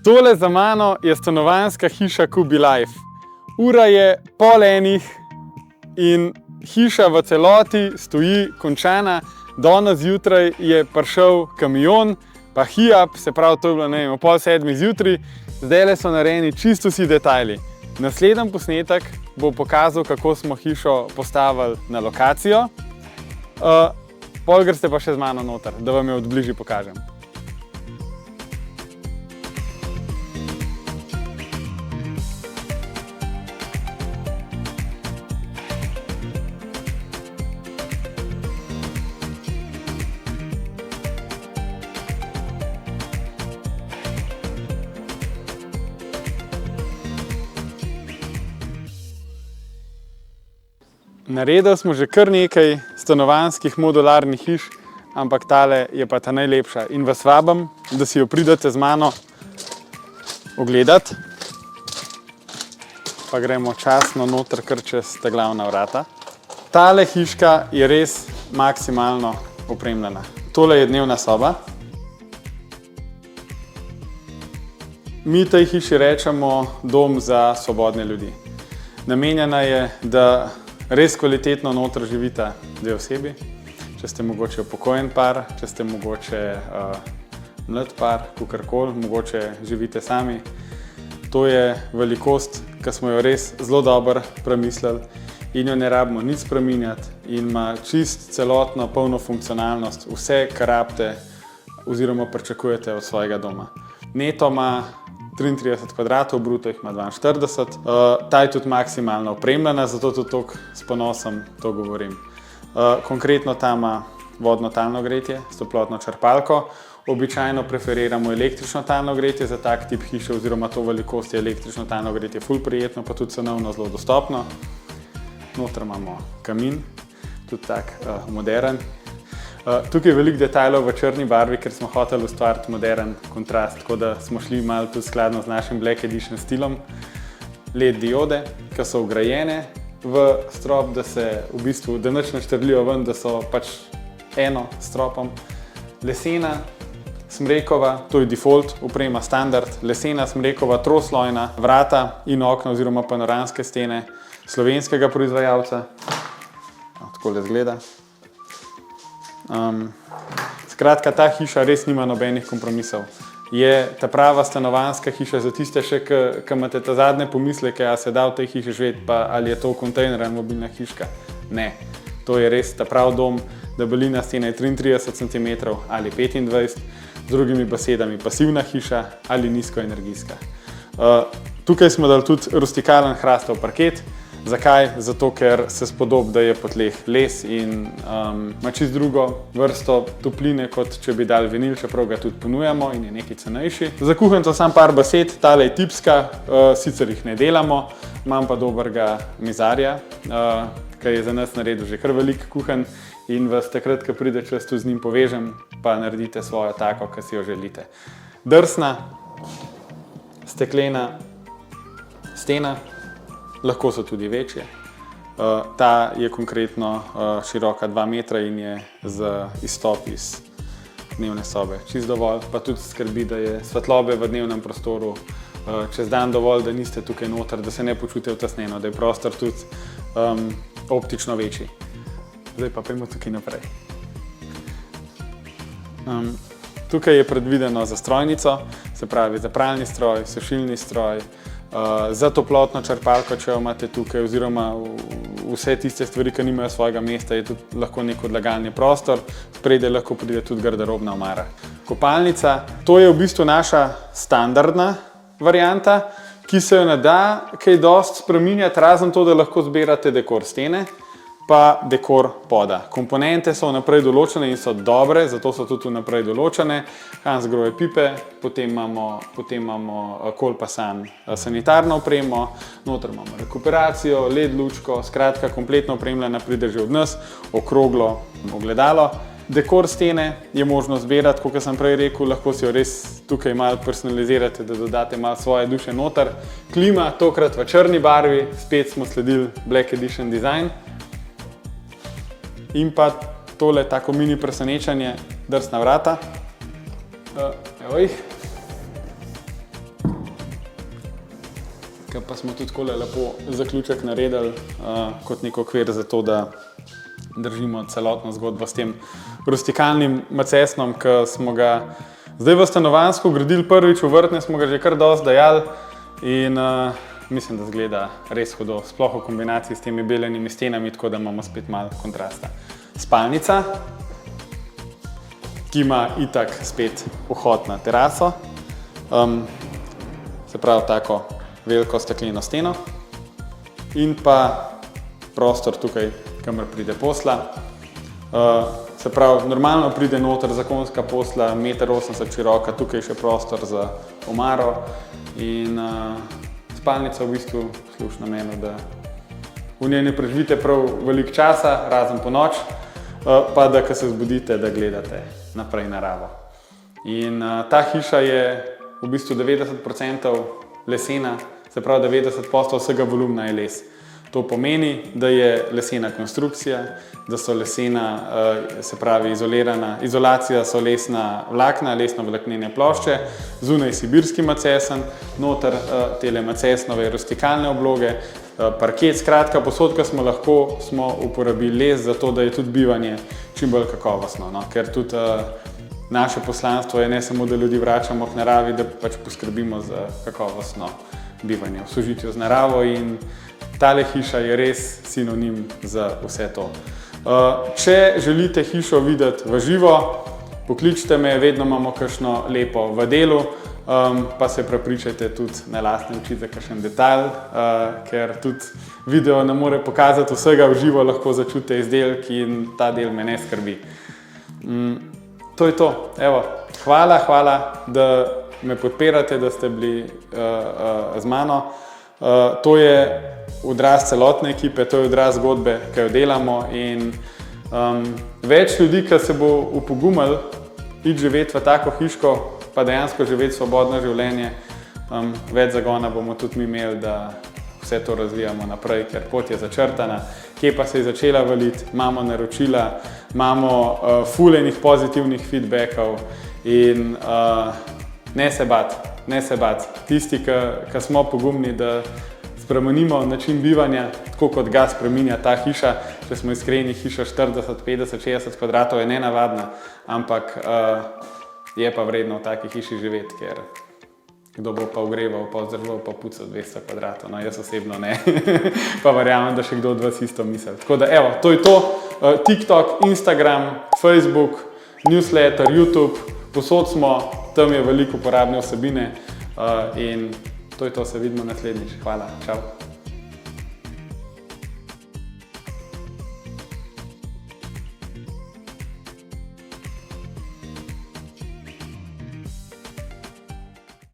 Tole za mano je stanovanjska hiša Kubi Life. Ura je 12:30 in hiša v celoti stoji končana. Danes zjutraj je prišel kamion, pa HIAB, se pravi, to je bilo, ne vem, ob 6:30 zjutraj. Zdajle so narejeni čisto vsi detajli. Naslednji posnetek bo pokazal, kako smo hišo postavili na lokacijo. Pol greste pa še z mano noter, da vam jo od bližje pokažem. Naredili smo že kar nekaj stanovanjskih modularnih hiš, ampak tale je pa ta najlepša in vas vabim, da si jo pridete z mano ogledati. Pa gremo časno noter kar čez ta glavna vrata. Tale hiška je res maksimalno opremljena. Tole je dnevna soba. Mi tej hiši rečemo dom za svobodne ljudi. Namenjena je, da res kvalitetno noter živita dve osebi, če ste mogoče upokojen par, če ste mogoče mlad par, kakorkoli, mogoče živite sami. To je velikost, ki smo jo res zelo dobro premislili in jo ne rabimo nič spreminjati in ima čist celotno polno funkcionalnost, vse, kar rabite oziroma pričakujete od svojega doma. Neto ima 33 kvadratov, bruto jih ima 42. Ta je tudi maksimalno opremljena, zato tudi toliko s ponosom to govorim. Konkretno ta ima vodno talno gretje s toplotno črpalko. Običajno preferiramo električno talno gretje za tak tip hiše oziroma to velikost je električno talno gretje ful prijetno, pa tudi cenovno zelo dostopno. Noter imamo kamin, tudi tak modern. Tukaj je veliko detajlov v črni barvi, ker smo hoteli ustvariti modern kontrast, tako da smo šli malo tudi skladno z našim Black Edition stilom. LED diode, ki so vgrajene v strop, da se v bistvu, da nič ne štrlijo ven, da so pač eno s stropom. Lesena smrekova, to je default, oprema standard, lesena smrekova troslojna vrata in okna oziroma panoramske stene slovenskega proizvajalca. Takole izgleda. Skratka, ta hiša res nima nobenih kompromisov. Je ta prava stanovanjska hiša za tiste še, ki imate ta zadnje pomisleke, a se da v tej hiši živeti, pa ali je to kontejner ali mobilna hiška. Ne, to je res ta prav dom, debelina stene je 33 cm ali 25, z drugimi besedami pasivna hiša ali nizkoenergijska. Tukaj smo dali tudi rustikalen hrastov parket. Zakaj? Zato, ker se spodobi, da je po tleh les in ima čisto drugo vrsto topline, kot če bi dali vinil, čeprav ga tudi ponujamo in je nekaj cenejši. Za kuhinjo samo par besed, tale je tipska, sicer jih ne delamo, imam pa dobrega mizarja, ki je za nas naredil že kar veliko kuhinj in vas takrat, ko pride čas, tu z njim povežem, pa naredite svojo tako, ki si jo želite. Drsna, steklena stena. Lahko so tudi večje. Ta je konkretno široka 2 metra in je za izstop iz dnevne sobe čisto dovolj, pa tudi skrbi, da je svetlobe v dnevnem prostoru čez dan dovolj, da niste tukaj noter, da se ne počutite vtesneno, da je prostor tudi optično večji. Zdaj pa pojdimo tukaj naprej. Tukaj je predvideno za strojnico, se pravi za pralni stroj, sušilni stroj, za toplotno črpalko, če jo imate tukaj, oziroma vse tiste stvari, ki nimajo svojega mesta, je tudi lahko nek odlagalni prostor, spredaj lahko pride tudi garderobna omara. Kopalnica, to je v bistvu naša standardna varianta, ki se jo ne da kaj dosti spreminjati, razen to, da lahko zbirate dekor stene, pa dekor poda. Komponente so vnaprej določene in so dobre, zato so tudi vnaprej določene. Hans Grohe pipe, potem imamo Kolpasan sanitarno opremo, noter imamo rekuperacijo, LED lučko, skratka kompletno opremljena, pride že od nas, okroglo ogledalo. Dekor stene je možno zbirati, kot sem prej rekel, lahko si jo res tukaj malo personalizirate, da dodate malo svoje duše noter. Klima, tokrat v črni barvi, spet smo sledili Black Edition design. In pa tole tako mini presenečenje, drsna vrata. Evo jih. ki pa smo tudi tako lepo zaključek naredili kot nek okvir za to, da držimo celotno zgodbo s tem rustikalnim macesnom, ki smo ga zdaj v stanovanjsko gradili prvič, v vrtne smo ga že kar dosti dajali in mislim, da zgleda res hudo, sploh v kombinaciji s temi belenimi stenami, tako da imamo spet malo kontrasta. Spalnica, ki ima itak spet vhod na teraso, se pravi tako veliko stekleno steno in pa prostor tukaj, kamor pride posla. Se pravi, normalno pride noter zakonska posla, 1,80 m široka, tukaj še prostor za omaro in spalnica v bistvu služi namenu, da v njej ne preživite prav veliko časa, razen po noč, pa da, ko se zbudite, da gledate naprej naravo. In ta hiša je v bistvu 90% lesena, se pravi 90% vsega volumna je les. To pomeni, da je lesena konstrukcija, da so lesena, se pravi izolacija so lesna vlakna, lesno-vlaknene plošče, zunaj sibirski macesen, noter tele macesnove rustikalne obloge, parket, skratka posod, ko smo lahko, smo uporabili les za to, da je tudi bivanje čim bolj kakovostno, no? Ker tudi naše poslanstvo je ne samo, da ljudi vračamo k naravi, da pač poskrbimo za kakovostno bivanje v sožitju z naravo in tale hiša je res sinonim za vse to. Če želite hišo videti v živo, pokličite me, vedno imamo kakšno lepo v delu, pa se prepričajte tudi na lastne oči za kakšen detalj, ker tudi video ne more pokazati vsega v živo, lahko začutite izdelki in ta del me ne skrbi. To je to. Evo, hvala, da me podpirate, da ste bili z mano. To je odraz celotne ekipe, to je odraz zgodbe, ki jo delamo in več ljudi, ki se bo upogumili iti živeti v tako hiško, pa dejansko živeti svobodno življenje, več zagona bomo tudi mi imeli, da vse to razvijamo naprej, ker pot je začrtana, kje pa se je začela valiti, imamo naročila, imamo ful enih pozitivnih feedbackov in ne se bati. Tisti, ki smo pogumni, da spremenimo način bivanja, tako kot ga spreminja ta hiša, če smo iskreni, hiša 40, 50, 60 kvadratov je nenavadna, ampak je pa vredno v taki hiši živeti, ker kdo bo pa ogreval, pa vzdrževal, pa pucal 200 kvadratov, no jaz osebno ne, pa verjamem, da še kdo od vas isto misli. Tako da evo, to je to, TikTok, Instagram, Facebook, newsletter, YouTube, posod smo, tam je veliko uporabne vsebine in to je to, se vidimo naslednjič. Hvala, čau.